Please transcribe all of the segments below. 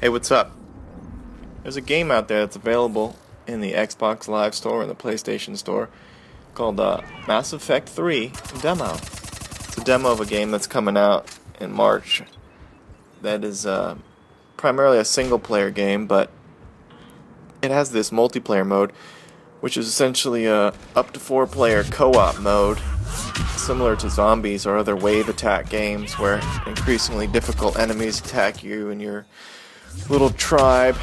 Hey, what's up? There's a game out there that's available in the Xbox Live Store and the PlayStation Store called Mass Effect 3 Demo. It's a demo of a game that's coming out in March that is primarily a single-player game, but it has this multiplayer mode, which is essentially a up to 4-player co-op mode, similar to zombies or other wave attack games where increasingly difficult enemies attack you and your little tribe,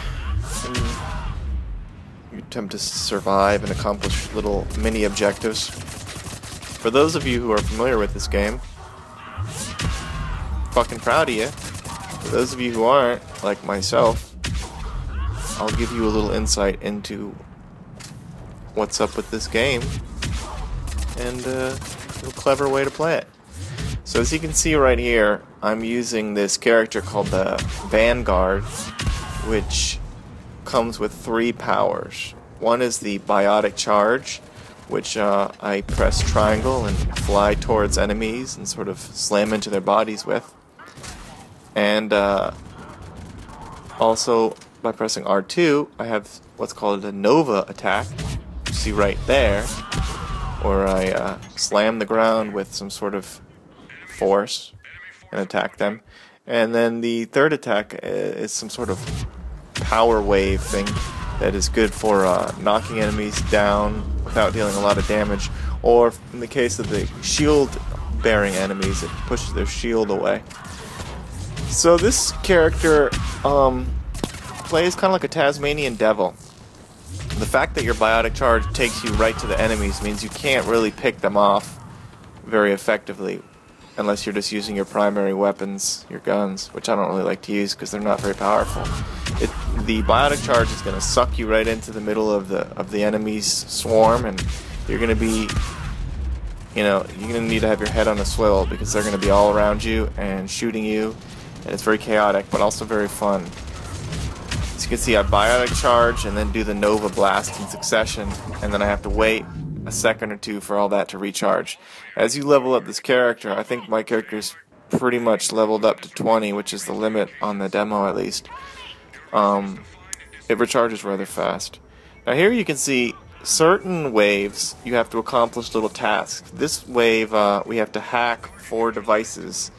and you attempt to survive and accomplish little mini objectives. For those of you who are familiar with this game, fucking proud of you. For those of you who aren't, like myself, I'll give you a little insight into what's up with this game and a clever way to play it. So as you can see right here, I'm using this character called the Vanguard, which comes with 3 powers. One is the Biotic Charge, which I press triangle and fly towards enemies and sort of slam into their bodies with. And also by pressing R2, I have what's called a Nova attack, you see right there, where I slam the ground with some sort of force and attack them. And then the third attack is some sort of power wave thing that is good for knocking enemies down without dealing a lot of damage, or in the case of the shield bearing enemies, it pushes their shield away. So this character plays kind of like a Tasmanian devil. The fact that your Biotic Charge takes you right to the enemies means you can't really pick them off very effectively unless you're just using your primary weapons, your guns, which I don't really like to use because they're not very powerful. The Biotic Charge is going to suck you right into the middle of the enemy's swarm, and you're going to be, you're going to need to have your head on a swivel because they're going to be all around you and shooting you, and it's very chaotic but also very fun. As you can see, I Biotic Charge and then do the Nova Blast in succession, and then I have to wait a second or two for all that to recharge. As you level up this character, I think my character is pretty much leveled up to 20, which is the limit on the demo at least. It recharges rather fast. Now here you can see certain waves you have to accomplish little tasks. This wave we have to hack 4 devices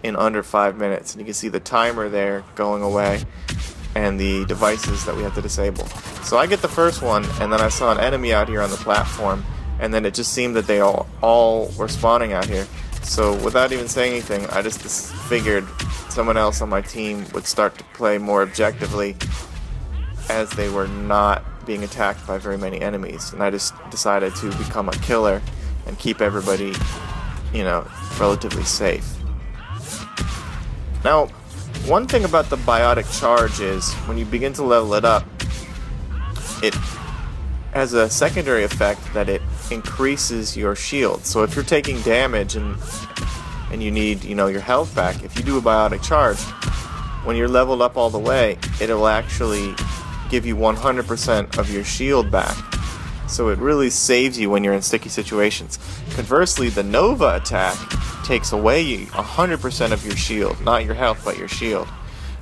in under 5 minutes, and you can see the timer there going away and the devices that we have to disable. So I get the first one, and then I saw an enemy out here on the platform, and then it just seemed that they all were spawning out here. So without even saying anything, I just figured someone else on my team would start to play more objectively as they were not being attacked by very many enemies. And I just decided to become a killer and keep everybody, relatively safe. Now, one thing about the Biotic Charge is when you begin to level it up, it has a secondary effect that it increases your shield. So if you're taking damage and you need, your health back, if you do a Biotic Charge, when you're leveled up all the way, it'll actually give you 100% of your shield back. So it really saves you when you're in sticky situations. Conversely, the Nova attack takes away 100% of your shield, not your health, but your shield.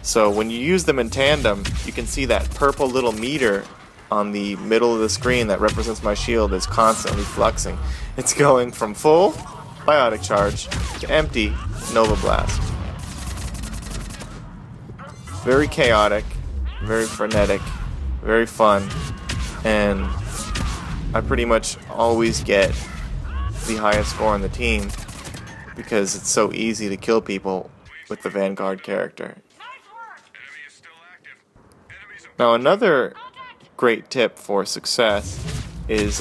So when you use them in tandem, you can see that purple little meter on the middle of the screen that represents my shield is constantly fluxing. It's going from full Biotic Charge to empty Nova Blast. Very chaotic, very frenetic, very fun, and I pretty much always get the highest score on the team because it's so easy to kill people with the Vanguard character. Now another great tip for success is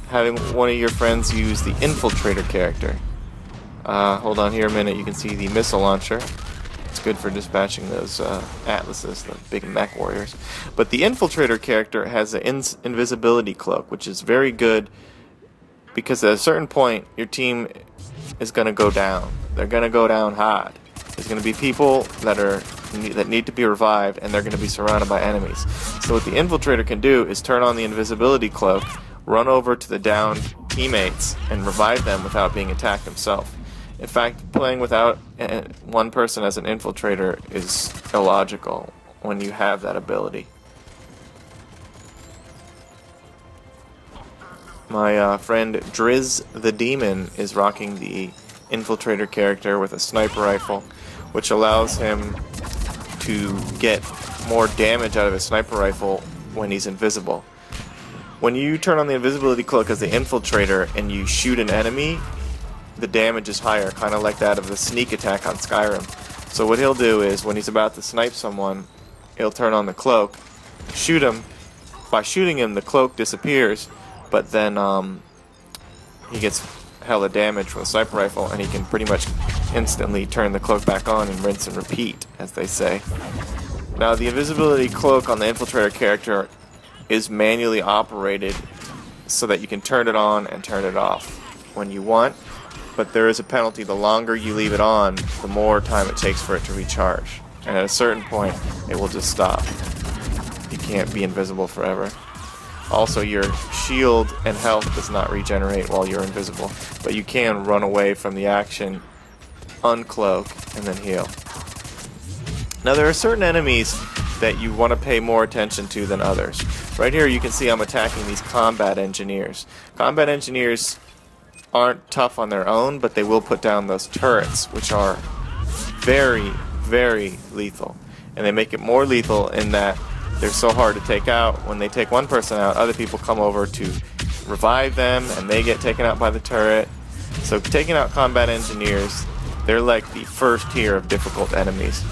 having one of your friends use the Infiltrator character. Hold on here a minute, you can see the missile launcher. It's good for dispatching those Atlases, the big mech warriors. But the Infiltrator character has an invisibility cloak, which is very good because at a certain point your team is going to go down. They're going to go down hard. There's going to be people that need to be revived, and they're going to be surrounded by enemies. So what the Infiltrator can do is turn on the invisibility cloak, run over to the downed teammates, and revive them without being attacked himself. In fact, playing without one person as an infiltrator is illogical when you have that ability. My friend Driz the Demon is rocking the infiltrator character with a sniper rifle, which allows him to get more damage out of his sniper rifle when he's invisible. When you turn on the invisibility cloak as the infiltrator and you shoot an enemy, the damage is higher, kind of like that of the sneak attack on Skyrim. So what he'll do is, when he's about to snipe someone, he'll turn on the cloak, shoot him. By shooting him, the cloak disappears, but then he gets hella damage from the sniper rifle, and he can pretty much instantly turn the cloak back on and rinse and repeat, as they say. Now, the invisibility cloak on the infiltrator character is manually operated so that you can turn it on and turn it off when you want, but there is a penalty. The longer you leave it on, the more time it takes for it to recharge. And at a certain point, it will just stop. You can't be invisible forever. Also, your shield and health does not regenerate while you're invisible, but you can run away from the action, uncloak, and then heal. Now, there are certain enemies that you want to pay more attention to than others. Right here you can see I'm attacking these combat engineers. Combat engineers aren't tough on their own, but they will put down those turrets, which are very, very lethal. And they make it more lethal in that they're so hard to take out. When they take one person out, other people come over to revive them, and they get taken out by the turret. So taking out combat engineers, they're like the first tier of difficult enemies.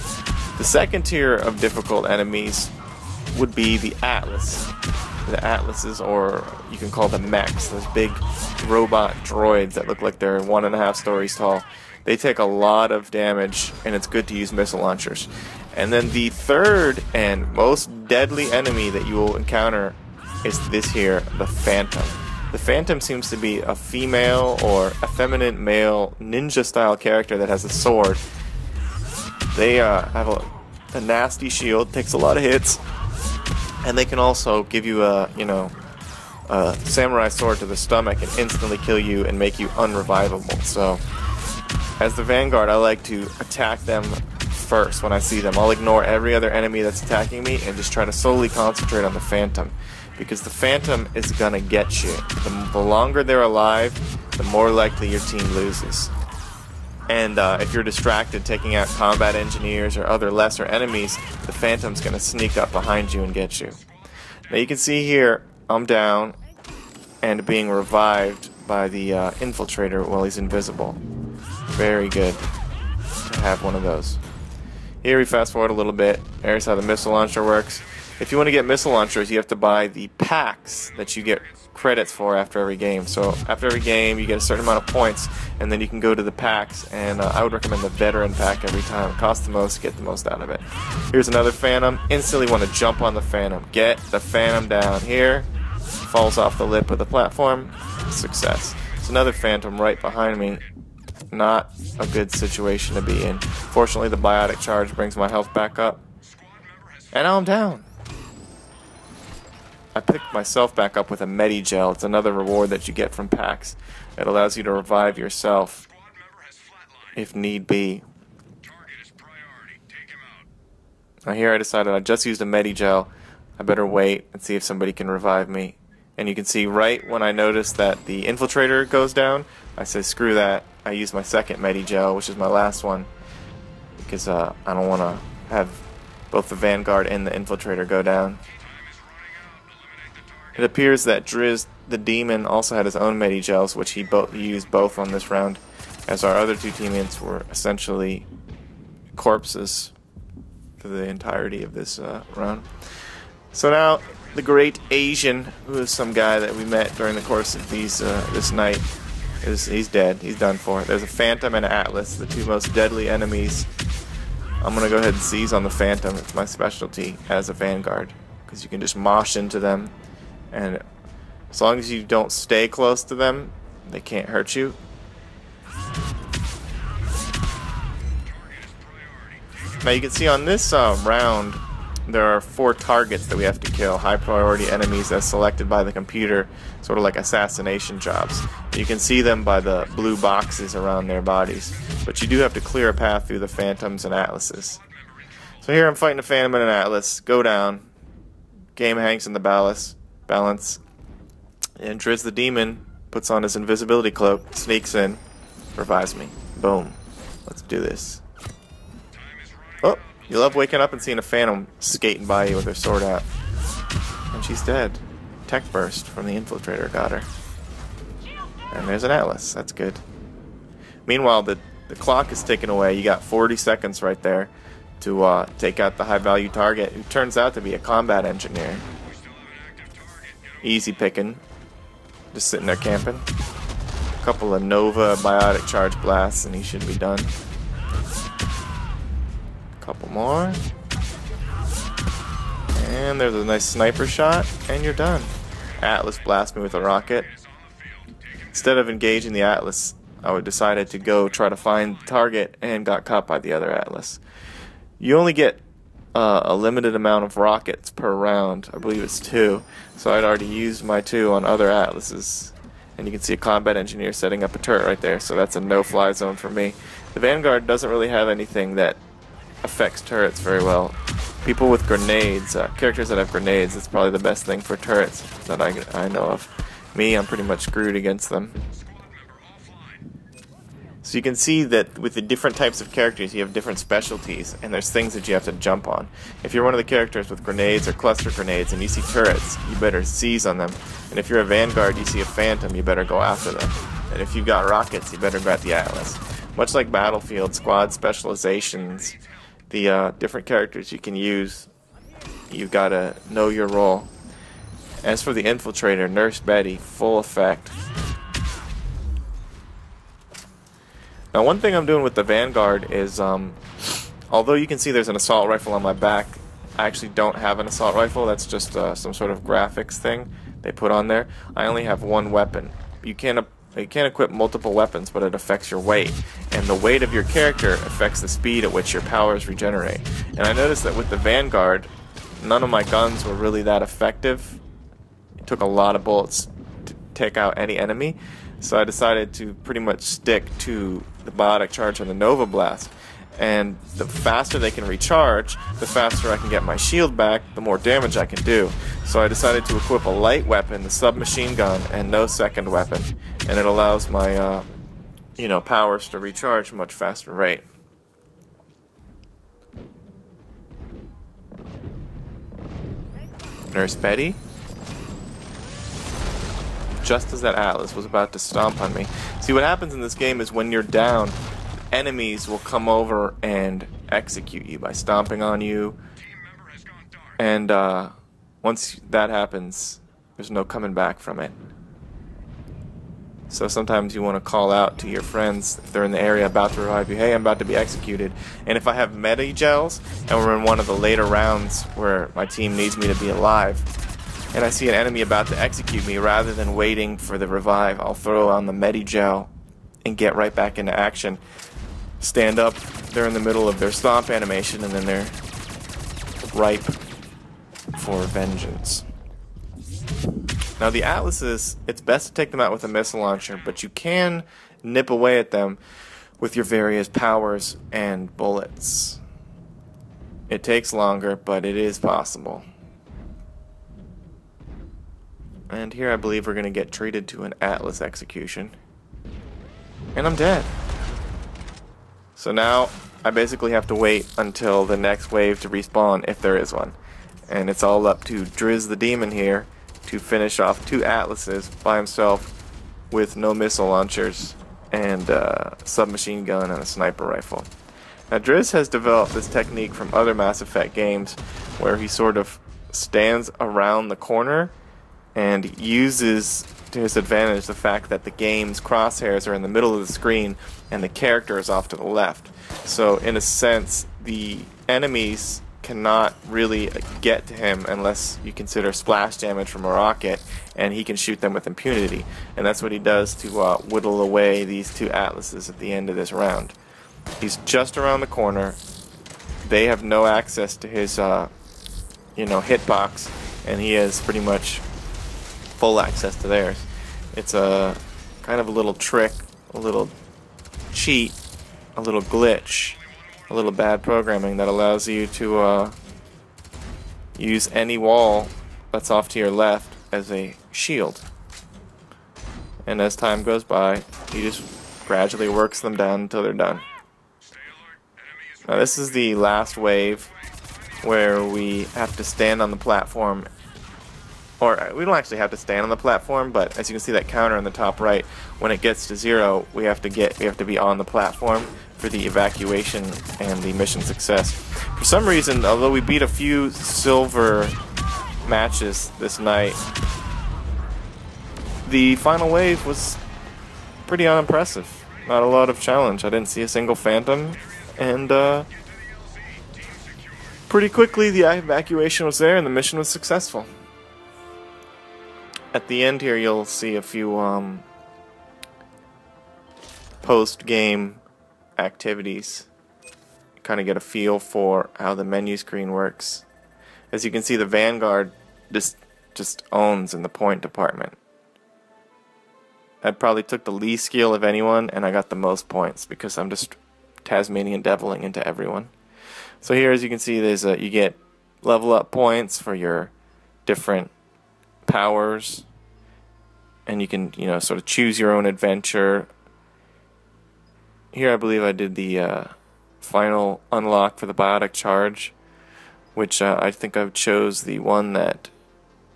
The second tier of difficult enemies would be the Atlas. The Atlases, or you can call them mechs, those big robot droids that look like they're 1.5 stories tall. They take a lot of damage, and it's good to use missile launchers. And then the third and most deadly enemy that you will encounter is this here, the Phantom. The Phantom seems to be a female or effeminate male ninja-style character that has a sword. They have a nasty shield, takes a lot of hits, and they can also give you a samurai sword to the stomach and instantly kill you and make you unrevivable. So, as the Vanguard, I like to attack them first when I see them. I'll ignore every other enemy that's attacking me and just try to solely concentrate on the Phantom, because the Phantom is gonna get you. The longer they're alive, the more likely your team loses. And if you're distracted taking out combat engineers or other lesser enemies, the Phantom's going to sneak up behind you and get you. Now you can see here, I'm down and being revived by the infiltrator while he's invisible. Very good to have one of those. Here we fast forward a little bit. There's how the missile launcher works. If you want to get missile launchers, you have to buy the packs that you get credits for after every game. So after every game you get a certain amount of points, and then you can go to the packs, and I would recommend the veteran pack every time. It costs the most, get the most out of it. Here's another Phantom. Instantly want to jump on the Phantom. Get the Phantom down here. Falls off the lip of the platform. Success. It's another Phantom right behind me. Not a good situation to be in. Fortunately, the biotic charge brings my health back up, and now I'm down. I picked myself back up with a Medigel. It's another reward that you get from packs. It allows you to revive yourself if need be. Now here I decided I just used a Medigel. I better wait and see if somebody can revive me. And you can see right when I notice that the infiltrator goes down, I say screw that. I use my second Medigel, which is my last one, because I don't want to have both the Vanguard and the infiltrator go down. It appears that Driz the Demon also had his own Medigels, which he used both on this round, as our other two teammates were essentially corpses for the entirety of this round. So now the Great Asian, who is some guy that we met during the course of this night, he's dead. He's done for. There's a Phantom and an Atlas, the two most deadly enemies. I'm going to go ahead and seize on the Phantom. It's my specialty as a Vanguard, because you can just mosh into them, and as long as you don't stay close to them, they can't hurt you. Now you can see on this round, there are 4 targets that we have to kill, high priority enemies as selected by the computer, sort of like assassination jobs. You can see them by the blue boxes around their bodies, but you do have to clear a path through the phantoms and atlases. So here I'm fighting a phantom and an atlas, go down, game hangs in the balance, and Driz the demon puts on his invisibility cloak, sneaks in, revives me. Boom. Let's do this. Oh, you love waking up and seeing a phantom skating by you with her sword out. And she's dead. Tech burst from the infiltrator got her. And there's an atlas. That's good. Meanwhile, the clock is ticking away. You got 40 seconds right there to take out the high value target, who turns out to be a combat engineer. Easy picking. Just sitting there camping. A couple of Nova biotic charge blasts and he should be done. Couple more. And there's a nice sniper shot, and you're done. Atlas blasts me with a rocket. Instead of engaging the Atlas, I decided to go try to find the target and got caught by the other Atlas. You only get a limited amount of rockets per round. I believe it's 2. So I'd already used my 2 on other Atlases. And you can see a combat engineer setting up a turret right there, so that's a no-fly zone for me. The Vanguard doesn't really have anything that affects turrets very well. People with grenades, characters that have grenades, it's probably the best thing for turrets that I know of. Me, I'm pretty much screwed against them. So you can see that with the different types of characters you have different specialties, and there's things that you have to jump on. If you're one of the characters with grenades or cluster grenades and you see turrets, you better seize on them. And if you're a Vanguard, you see a Phantom, you better go after them. And if you've got rockets, you better grab the Atlas. Much like Battlefield, squad specializations, the different characters you can use, you've got to know your role. As for the Infiltrator, Nurse Betty, full effect. Now one thing I'm doing with the Vanguard is, although you can see there's an assault rifle on my back, I actually don't have an assault rifle. That's just some sort of graphics thing they put on there. I only have one weapon. You can't equip multiple weapons, but it affects your weight. And the weight of your character affects the speed at which your powers regenerate. And I noticed that with the Vanguard, none of my guns were really that effective. It took a lot of bullets to take out any enemy. So I decided to pretty much stick to the biotic charge and the Nova Blast. And the faster they can recharge, the faster I can get my shield back, the more damage I can do. So I decided to equip a light weapon, the submachine gun, and no second weapon. And it allows my, powers to recharge much faster rate. Nurse Betty? Just as that Atlas was about to stomp on me. See, what happens in this game is when you're down, enemies will come over and execute you by stomping on you. And once that happens, there's no coming back from it. So sometimes you want to call out to your friends if they're in the area about to revive you, hey, I'm about to be executed. And if I have meta gels and we're in one of the later rounds where my team needs me to be alive, and I see an enemy about to execute me, rather than waiting for the revive, I'll throw on the Medigel and get right back into action. Stand up, they're in the middle of their stomp animation, and then they're ripe for vengeance. Now the Atlases, it's best to take them out with a missile launcher, but you can nip away at them with your various powers and bullets. It takes longer, but it is possible. And here I believe we're going to get treated to an Atlas execution. And I'm dead. So now I basically have to wait until the next wave to respawn, if there is one. And it's all up to Driz the Demon here to finish off 2 Atlases by himself with no missile launchers and a submachine gun and a sniper rifle. Now Driz has developed this technique from other Mass Effect games where he sort of stands around the corner and uses to his advantage the fact that the game's crosshairs are in the middle of the screen and the character is off to the left. So in a sense, the enemies cannot really get to him unless you consider splash damage from a rocket, and he can shoot them with impunity. And that's what he does to whittle away these 2 Atlases at the end of this round. He's just around the corner. They have no access to his hitbox, and he has pretty much full access to theirs. It's a kind of a little trick, a little cheat, a little glitch, a little bad programming that allows you to use any wall that's off to your left as a shield. And as time goes by, he just gradually works them down until they're done. Now this is the last wave where we have to stand on the platform, or we don't actually have to stand on the platform, but as you can see that counter in the top right, when it gets to 0, we have to be on the platform for the evacuation and the mission success. For some reason, although we beat a few silver matches this night, the final wave was pretty unimpressive. Not a lot of challenge. I didn't see a single phantom, and pretty quickly the evacuation was there and the mission was successful. At the end here you'll see a few post-game activities. Kind of get a feel for how the menu screen works. As you can see, the Vanguard just owns in the point department. I probably took the least skill of anyone, and I got the most points because I'm just Tasmanian deviling into everyone. So here, as you can see, there's you get level up points for your different powers, and you can sort of choose your own adventure. Here, I believe I did the final unlock for the biotic charge, which I think I chose the one that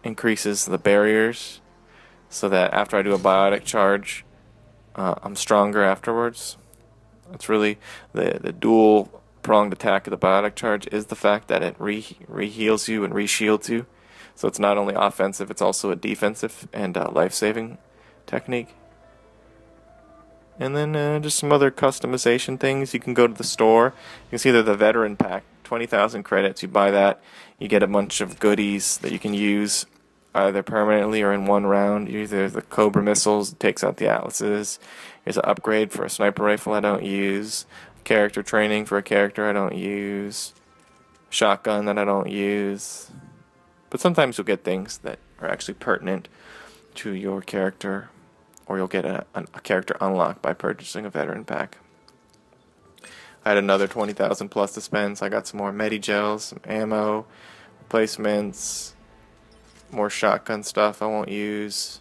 increases the barriers, so that after I do a biotic charge, I'm stronger afterwards. That's really the dual pronged attack of the biotic charge, is the fact that it re-heals you and re-shields you. So it's not only offensive, it's also a defensive and life-saving technique. And then just some other customization things. You can go to the store. You can see that the veteran pack, 20,000 credits. You buy that, you get a bunch of goodies that you can use either permanently or in one round. Either the Cobra missiles, takes out the Atlases. Here's an upgrade for a sniper rifle I don't use. Character training for a character I don't use. Shotgun that I don't use. But sometimes you'll get things that are actually pertinent to your character, or you'll get a character unlock by purchasing a veteran pack. I had another 20,000 plus to spend, so I got some more Medigels, some ammo, replacements, more shotgun stuff I won't use,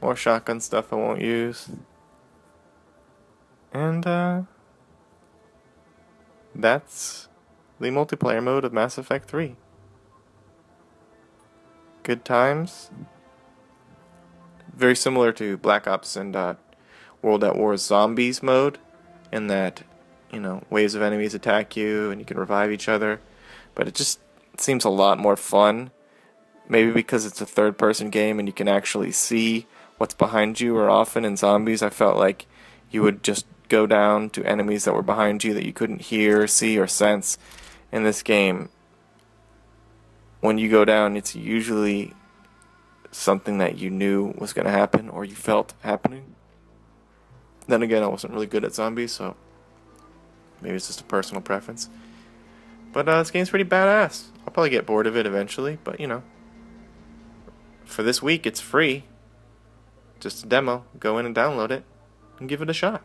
more shotgun stuff I won't use, and that's the multiplayer mode of Mass Effect 3. Good times. Very similar to Black Ops and World at War's Zombies mode, in that waves of enemies attack you and you can revive each other, but it just seems a lot more fun. Maybe because it's a third-person game and you can actually see what's behind you, or often in Zombies I felt like you would just go down to enemies that were behind you that you couldn't hear, see, or sense. In this game, when you go down, it's usually something that you knew was going to happen or you felt happening. Then again, I wasn't really good at Zombies, so maybe it's just a personal preference. But this game's pretty badass. I'll probably get bored of it eventually, but for this week it's free. Just a demo. Go in and download it and give it a shot.